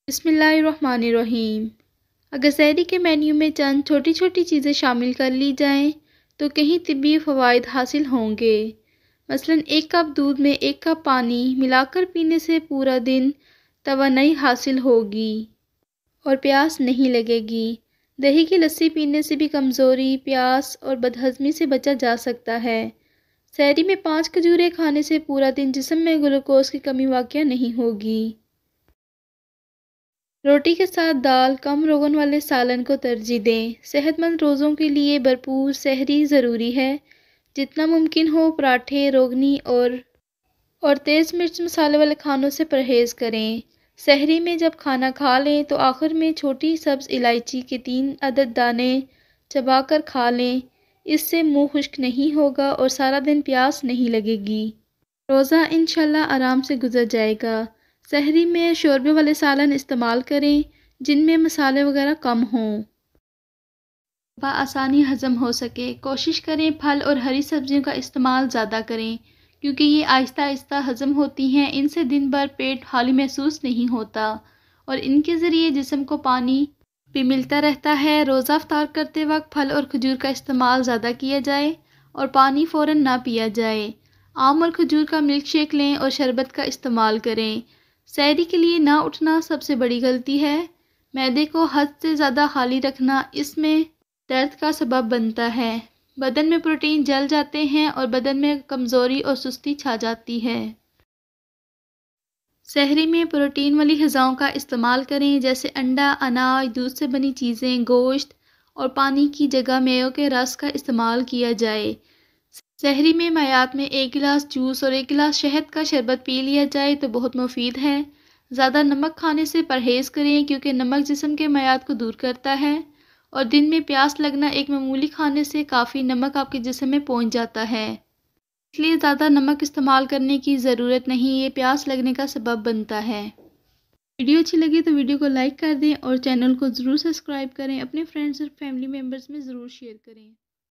बिस्मिल्लाहिर्रहमानिर्रहीम। अगर सहरी के मेन्यू में चंद छोटी छोटी चीज़ें शामिल कर ली जाएं तो कहीं तिब्बी फ़वाइद हासिल होंगे। मसलन 1 कप दूध में 1 कप पानी मिलाकर पीने से पूरा दिन तवानाई हासिल होगी और प्यास नहीं लगेगी। दही की लस्सी पीने से भी कमज़ोरी, प्यास और बदहज़मी से बचा जा सकता है। सहरी में 5 खजूरें खाने से पूरा दिन जिस्म में ग्लूकोज की कमी वाक़या नहीं होगी। रोटी के साथ दाल, कम रोगन वाले सालन को तरजीह दें। सेहतमंद रोज़ों के लिए भरपूर सहरी ज़रूरी है। जितना मुमकिन हो पराठे, रोगनी और तेज़ मिर्च मसाले वाले खानों से परहेज़ करें। सहरी में जब खाना खा लें तो आखिर में छोटी सब्ज़ इलायची के 3 अदद दाने चबा कर खा लें। इससे मुंह खुश्क नहीं होगा और सारा दिन प्यास नहीं लगेगी। रोज़ा इंशाल्लाह आराम से गुजर जाएगा। सहरी में शोरबे वाले सालन इस्तेमाल करें जिनमें मसाले वगैरह कम हों, आसानी हज़म हो सके। कोशिश करें फल और हरी सब्जियों का इस्तेमाल ज़्यादा करें क्योंकि ये आहिस्ता आहिस्ता हज़म होती हैं। इनसे दिन भर पेट खाली महसूस नहीं होता और इनके ज़रिए जिस्म को पानी भी मिलता रहता है। रोज़ा इफ्तार करते वक्त फल और खजूर का इस्तेमाल ज़्यादा किया जाए और पानी फ़ौरन ना पिया जाए। आम और खजूर का मिल्क शेक लें और शरबत का इस्तेमाल करें। सहरी के लिए ना उठना सबसे बड़ी गलती है। मैदे को हद से ज़्यादा खाली रखना इसमें दर्द का सबब बनता है। बदन में प्रोटीन जल जाते हैं और बदन में कमज़ोरी और सुस्ती छा जाती है। सहरी में प्रोटीन वाली ग़िज़ाओं का इस्तेमाल करें जैसे अंडा, अनाज, दूध से बनी चीज़ें, गोश्त और पानी की जगह मेवों के रस का इस्तेमाल किया जाए। सहरी में मायात में 1 गिलास जूस और 1 गिलास शहद का शरबत पी लिया जाए तो बहुत मुफीद है। ज़्यादा नमक खाने से परहेज़ करें क्योंकि नमक जिस्म के मायात को दूर करता है और दिन में प्यास लगना एक मामूली खाने से काफ़ी नमक आपके जिस्म में पहुंच जाता है। इसलिए ज़्यादा नमक इस्तेमाल करने की ज़रूरत नहीं, ये प्यास लगने का सबब बनता है। वीडियो अच्छी लगी तो वीडियो को लाइक कर दें और चैनल को ज़रूर सब्सक्राइब करें। अपने फ्रेंड्स और फैमिली मेम्बर्स में ज़रूर शेयर करें।